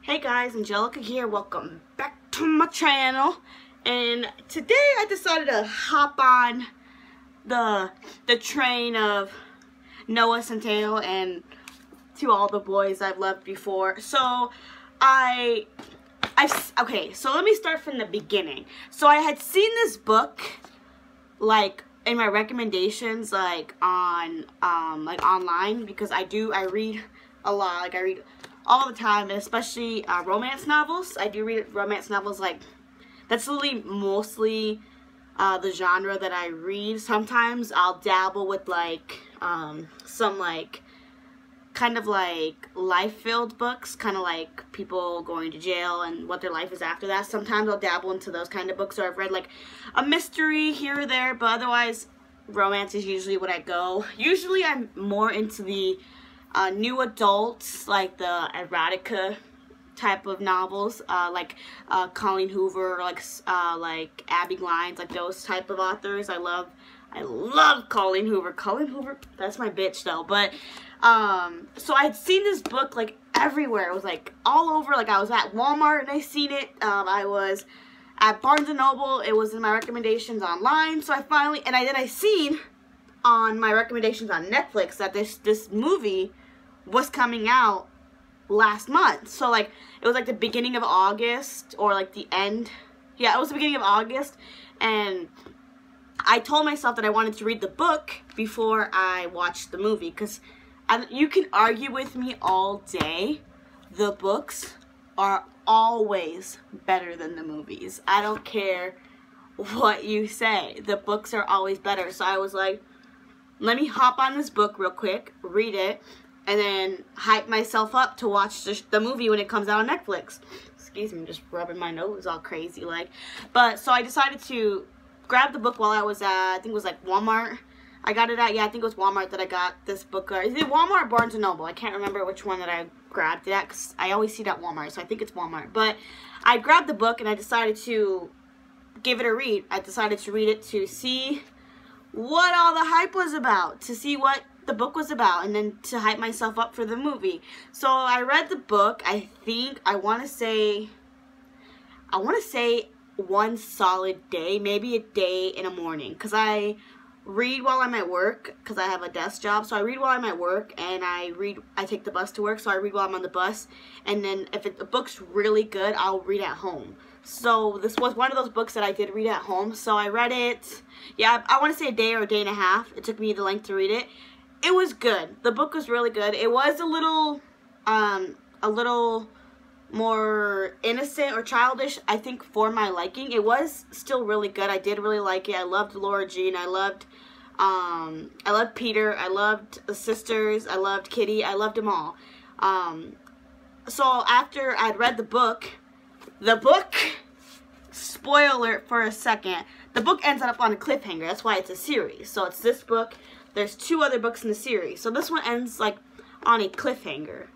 Hey guys, Angelica here. Welcome back to my channel. And today I decided to hop on the train of Noah Centeno and To All the Boys I've Loved Before. So okay, so let me start from the beginning. So I had seen this book like in my recommendations on online, because I read a lot. Like I read all the time, and especially romance novels. I do read romance novels. Like, that's literally mostly the genre that I read. Sometimes I'll dabble with some kind of like life-filled books, kind of like people going to jail and what their life is after that. Sometimes I'll dabble into those kind of books, or I've read like a mystery here or there, but otherwise romance is usually what I go. Usually I'm more into the new adults, like the erotica type of novels, like Colleen Hoover, like Abby Glines, like those type of authors. I love Colleen Hoover. Colleen Hoover, that's my bitch though. But so I'd seen this book like everywhere. It was like all over. Like I was at Walmart and I seen it. I was at Barnes & Noble. It was in my recommendations online. So I finally, and then I seen on my recommendations on Netflix that this movie was coming out last month. So like it was like the beginning of August, or like the end. Yeah, it was the beginning of August, and I told myself that I wanted to read the book before I watched the movie, because you can argue with me all day, the books are always better than the movies. I don't care what you say, the books are always better. So I was like, let me hop on this book real quick, read it, and then hype myself up to watch the movie when it comes out on Netflix. Excuse me, I'm just rubbing my nose all crazy like. But so I decided to grab the book while I was at, I think it was like Walmart. I got it at, yeah, I think it was Walmart that I got this book. Is it Walmart or Barnes & Noble? I can't remember which one that I grabbed it at, because I always see it at Walmart, so I think it's Walmart. But I grabbed the book and I decided to give it a read. I decided to read it to see what all the hype was about, to see what the book was about, and then to hype myself up for the movie. So I read the book. I think I want to say one solid day, maybe a day in the morning, because I read while I'm at work, because I have a desk job. So I read while I'm at work, and I take the bus to work, so I read while I'm on the bus, and then if the book's really good, I'll read at home. So this was one of those books that I did read at home. So I read it, yeah, I want to say a day or a day and a half. It took me the length to read it. It was good. The book was really good. It was a little more innocent or childish, I think, for my liking. It was still really good. I did really like it. I loved Laura Jean. I loved Peter. I loved the sisters. I loved Kitty. I loved them all. So after I'd read the book, spoiler alert for a second, the book ends up on a cliffhanger. That's why it's a series. So it's this book. There's 2 other books in the series. So this one ends like on a cliffhanger.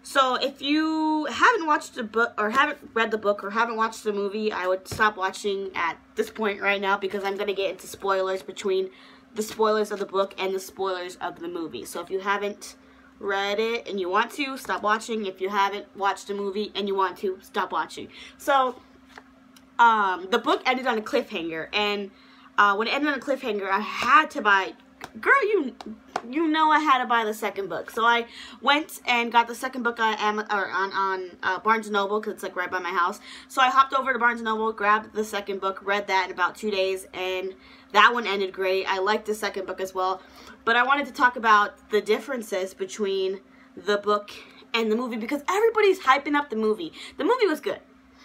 So if you haven't watched the book, or haven't read the book, or haven't watched the movie, I would stop watching at this point right now, because I'm going to get into spoilers between the spoilers of the book and the spoilers of the movie. So if you haven't read it and you want to, stop watching. If you haven't watched the movie and you want to, stop watching. So the book ended on a cliffhanger, and when it ended on a cliffhanger, I had to buy, girl, you know I had to buy the second book. So I went and got the second book on Barnes & Noble, because it's like right by my house. So I hopped over to Barnes & Noble, grabbed the second book, read that in about 2 days, and that one ended great. I liked the second book as well. But I wanted to talk about the differences between the book and the movie, because everybody's hyping up the movie. The movie was good.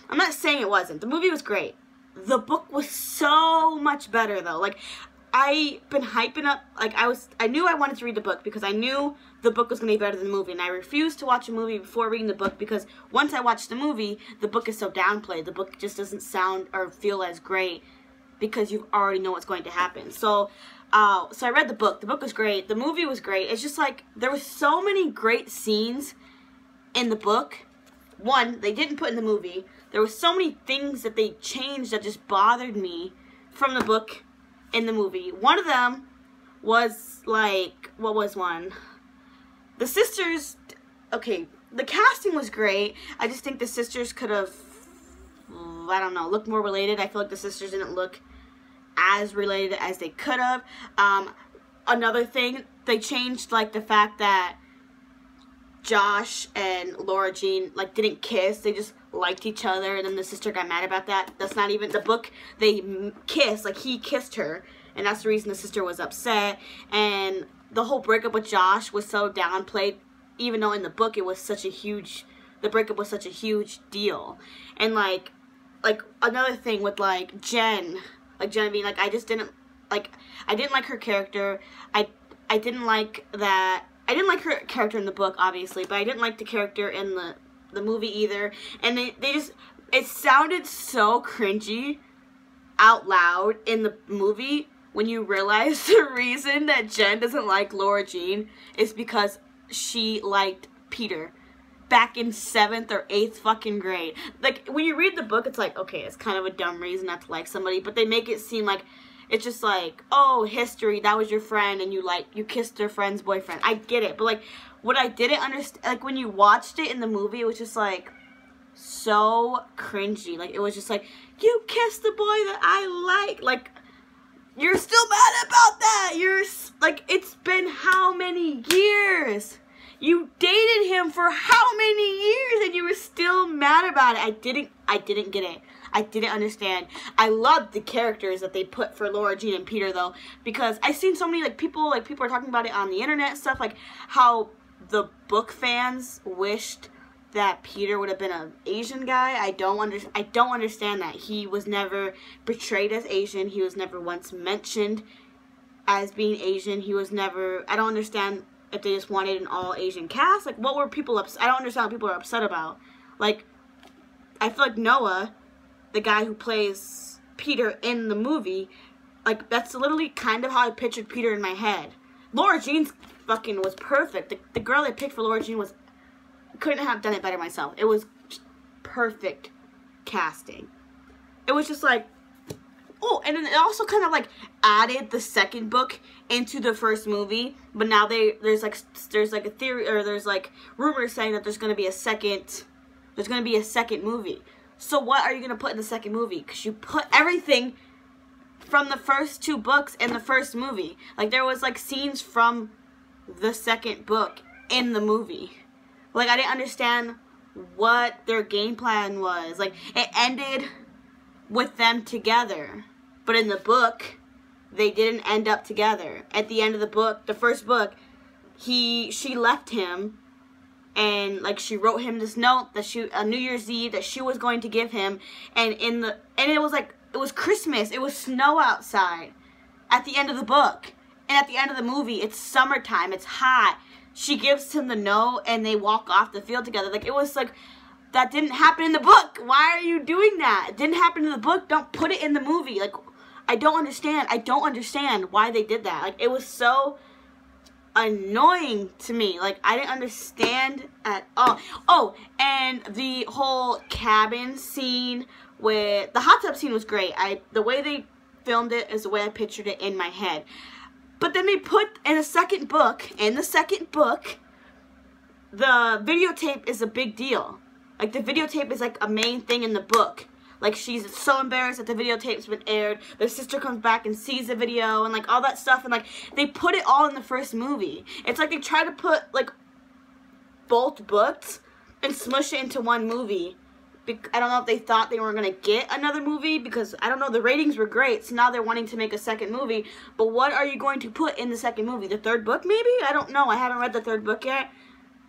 I'm not saying it wasn't. The movie was great. The book was so much better though. Like, I've been hyping up, like I knew I wanted to read the book, because I knew the book was going to be better than the movie, and I refused to watch a movie before reading the book, because once I watched the movie, the book is so downplayed. The book just doesn't sound or feel as great, because you already know what's going to happen. So I read the book. The book was great. The movie was great. It's just like, there were so many great scenes in the book. One, they didn't put in the movie. There were so many things that they changed that just bothered me from the book in the movie. One of them was like, what was one? The sisters, okay, the casting was great. I just think the sisters could have, I don't know, looked more related. I feel like the sisters didn't look as related as they could have. Another thing, they changed, like, the fact that Josh and Laura Jean, like, didn't kiss. They just liked each other, and then the sister got mad about that. That's not even the book. They kissed, like, he kissed her, and that's the reason the sister was upset. And the whole breakup with Josh was so downplayed, even though in the book it was such a huge, the breakup was such a huge deal. And, like another thing with, like, Jen being, like, I just didn't, like, I didn't like her character. I didn't like that. I didn't like her character in the book, obviously, but I didn't like the character in the movie either. And they just, it sounded so cringy out loud in the movie when you realize the reason that Jen doesn't like Laura Jean is because she liked Peter back in 7th or 8th fucking grade. Like, when you read the book, it's like, okay, it's kind of a dumb reason not to like somebody, but they make it seem like it's just like, oh, history, that was your friend, and you kissed their friend's boyfriend. I get it, but, like, what I didn't understand, like, when you watched it in the movie, it was just, like, so cringy. Like, it was just like, you kissed the boy that I like, you're still mad about that. You're, like, it's been how many years? You dated him for how many years, and you were still mad about it? I didn't get it. I didn't understand. I loved the characters that they put for Laura Jean and Peter, though, because I've seen so many, people are talking about it on the internet and stuff, like, how the book fans wished that Peter would have been an Asian guy. I don't understand that. He was never portrayed as Asian. He was never once mentioned as being Asian. He was never, I don't understand if they just wanted an all-Asian cast. Like, what were people upset? I don't understand what people are upset about. Like, I feel like Noah, the guy who plays Peter in the movie, like, that's literally kind of how I pictured Peter in my head. Laura Jean's fucking was perfect. The girl I picked for Laura Jean couldn't have done it better myself. It was just perfect casting. It was just like, oh, and then it also kind of, like, added the second book into the first movie, but now there's like a theory, or there's, like, rumors saying that there's going to be a second movie. So what are you going to put in the second movie? Because you put everything from the first 2 books in the first movie. Like, there was, like, scenes from the second book in the movie. Like, I didn't understand what their game plan was. Like, it ended with them together. But in the book, they didn't end up together. At the end of the book, the first book, she left him. And, like, she wrote him this note that New Year's Eve, that she was going to give him. And it was like, it was Christmas. It was snow outside at the end of the book. And at the end of the movie, it's summertime. It's hot. She gives him the note, and they walk off the field together. Like, it was like, that didn't happen in the book. Why are you doing that? It didn't happen in the book. Don't put it in the movie. Like, I don't understand. I don't understand why they did that. Like, it was so annoying to me. Like, I didn't understand at all. Oh, and the whole cabin scene with the hot tub scene was great. The way they filmed it is the way I pictured it in my head. But then they put in the second book, the videotape is a big deal. Like, the videotape is like a main thing in the book. Like, she's so embarrassed that the videotape's been aired. Their sister comes back and sees the video and, like, all that stuff. And, like, they put it all in the first movie. It's like they try to put, like, both books and smush it into one movie. I don't know if they thought they were going to get another movie because, I don't know, the ratings were great. So now they're wanting to make a second movie. But what are you going to put in the second movie? The third book, maybe? I don't know. I haven't read the third book yet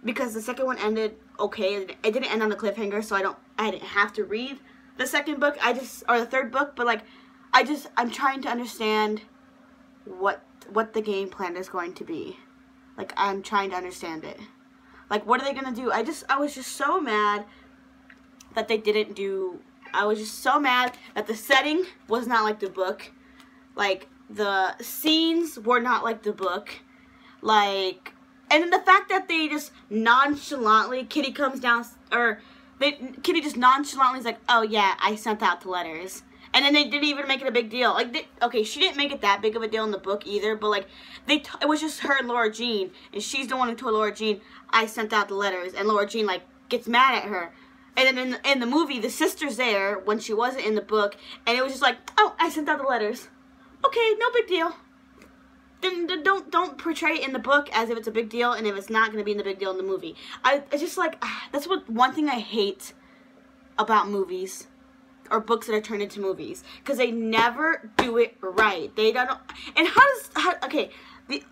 because the second one ended okay. It didn't end on a cliffhanger, so I didn't have to read the second book. Or the third book, but, like, I'm trying to understand what the game plan is going to be. Like, I'm trying to understand it. Like, what are they going to do? I was just so mad that they didn't do, I was just so mad that the setting was not like the book. Like, the scenes were not like the book. Like, and then the fact that they just nonchalantly, Kitty comes down, or Kitty just nonchalantly is like, oh yeah, I sent out the letters. And then they didn't even make it a big deal. Like, okay, she didn't make it that big of a deal in the book either, but like, it was just her and Laura Jean, and she's the one who told Laura Jean, I sent out the letters, and Laura Jean, like, gets mad at her. And then in the movie, the sister's there when she wasn't in the book, and it was just like, oh, I sent out the letters. Okay, no big deal. Then don't portray it in the book as if it's a big deal, and if it's not going to be the big deal in the movie. It's just like, that's one thing I hate about movies. Or books that are turned into movies, because they never do it right. They don't. And okay, if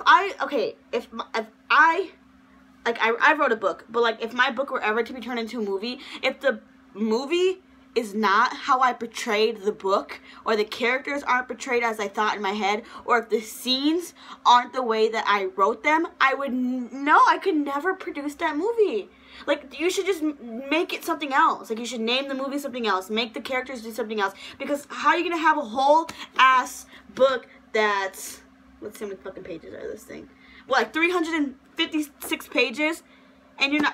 I wrote a book, but like if my book were ever to be turned into a movie, if the movie is not how I portrayed the book, or the characters aren't portrayed as I thought in my head, or if the scenes aren't the way that I wrote them, I could never produce that movie. Like, you should just make it something else. Like, you should name the movie something else. Make the characters do something else. Because how are you going to have a whole-ass book that's... Let's see how many fucking pages are this thing. Well, like, 356 pages, and you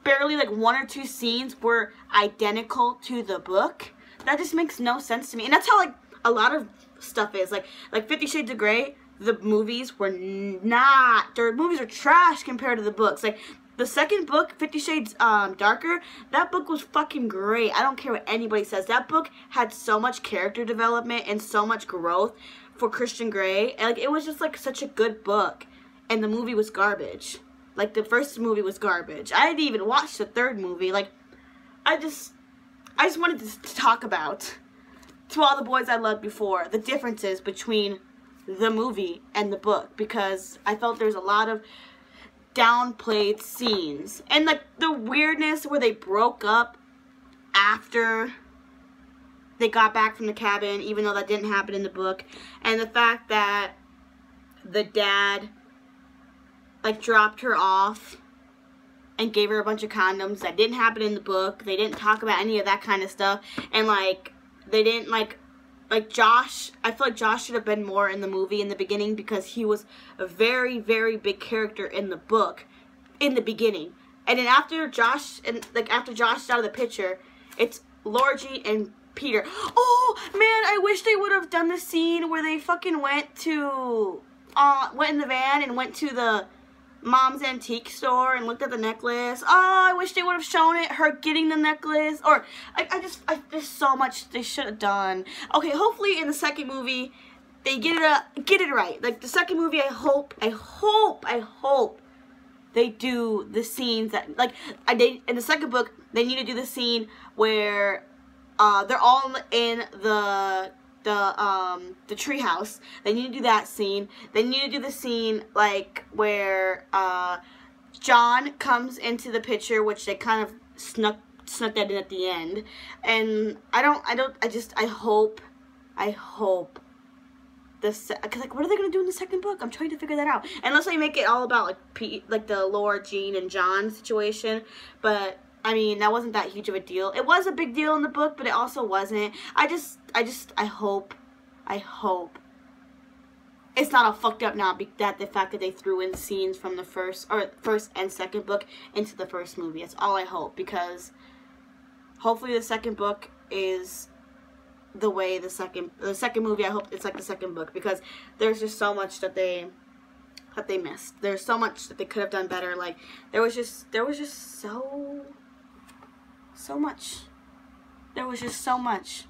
barely, like, 1 or 2 scenes were identical to the book? That just makes no sense to me. And that's how, like, a lot of stuff is. Like 50 Shades of Grey, the movies were not... Their movies are trash compared to the books. Like... The second book, 50 Shades Darker, that book was fucking great. I don't care what anybody says. That book had so much character development and so much growth for Christian Grey. And, like, it was just, like, such a good book. And the movie was garbage. Like, the first movie was garbage. I didn't even watch the third movie. Like, I just wanted to talk about, to all the boys I loved before, the differences between the movie and the book. Because I felt there's a lot of downplayed scenes, and like the weirdness where they broke up after they got back from the cabin, even though that didn't happen in the book, and the fact that the dad like dropped her off and gave her a bunch of condoms. That didn't happen in the book. They didn't talk about any of that kind of stuff, and like they didn't like Josh, I feel like Josh should have been more in the movie in the beginning, because he was a very, very big character in the book in the beginning. And then after Josh is out of the picture, it's Laura Jean and Peter. Oh, man, I wish they would have done the scene where they fucking went in the van and went to the Mom's Antique store and looked at the necklace. Oh, I wish they would have shown it, her getting the necklace. Or, there's so much they should have done. Okay, hopefully in the second movie, they get it right. Like, the second movie, I hope they do the scenes that, like, in the second book, they need to do the scene where, they're all in the treehouse. They need to do that scene. They need to do the scene I where John comes into the picture, which they kind of snuck that in at the end. And I hope because like, what are they gonna do in the second book? I'm trying to figure that out. Unless they make it all about like the Laura Jean and John situation, but I mean, that wasn't that huge of a deal. It was a big deal in the book, but it also wasn't. I hope it's not all fucked up now, the fact that they threw in scenes from the first and second book into the first movie. That's all I hope, because hopefully the second book is the way the second movie, I hope it's like the second book, because there's just so much that they missed. There's so much that they could have done better. Like, there was just so much. There was just so much.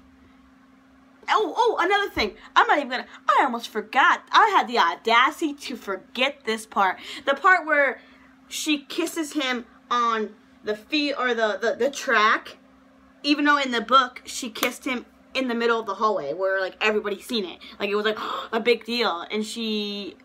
Oh, another thing. I almost forgot. I had the audacity to forget this part. The part where she kisses him on the feet, or the track, even though in the book she kissed him in the middle of the hallway where like everybody's seen it. Like, it was like a big deal, and she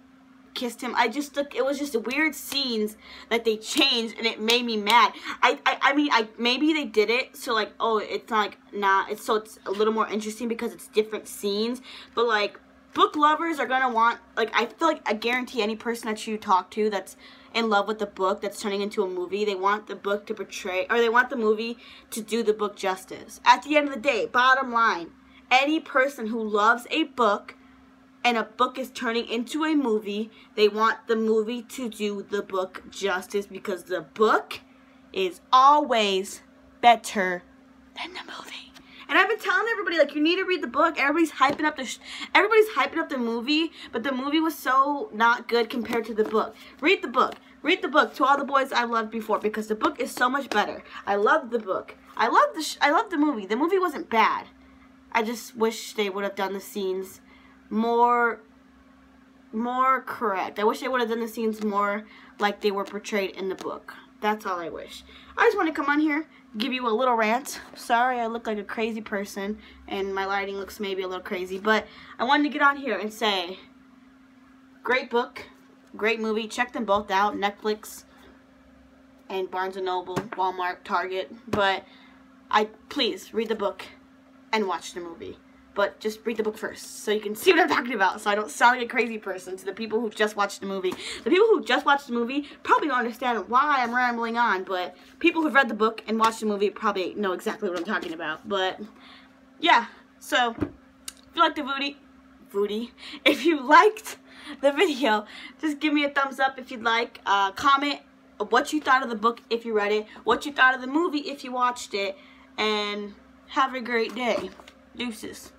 kissed him. It was just weird scenes that they changed, and it made me mad. I mean, maybe they did it so like, oh, it's not like, it's a little more interesting because it's different scenes, but like, book lovers are gonna want, like, I feel like I guarantee any person that you talk to that's in love with the book that's turning into a movie, they want the book to portray, or they want the movie to do the book justice. At the end of the day, bottom line, any person who loves a book and a book is turning into a movie, they want the movie to do the book justice, because the book is always better than the movie. And And I've been telling everybody, like, you need to read the book. Everybody's hyping up the movie, but the movie was so not good compared to the book. Read the book. Read the book, To All the Boys I Loved Before, because the book is so much better. I love the book. I love the movie. The movie wasn't bad. I just wish they would have done the scenes more correct. I wish they would have done the scenes more like they were portrayed in the book. That's all I wish. I just want to come on here, give you a little rant. Sorry I look like a crazy person and my lighting looks maybe a little crazy, but I wanted to get on here and say, great book, great movie. Check them both out, Netflix and Barnes & Noble, Walmart, Target. But please read the book and watch the movie. But just read the book first so you can see what I'm talking about, so I don't sound like a crazy person to the people who just watched the movie. The people who just watched the movie probably don't understand why I'm rambling on, but people who've read the book and watched the movie probably know exactly what I'm talking about. But yeah, so if you liked if you liked the video, just give me a thumbs up if you'd like. Comment what you thought of the book if you read it, what you thought of the movie if you watched it, and have a great day. Deuces.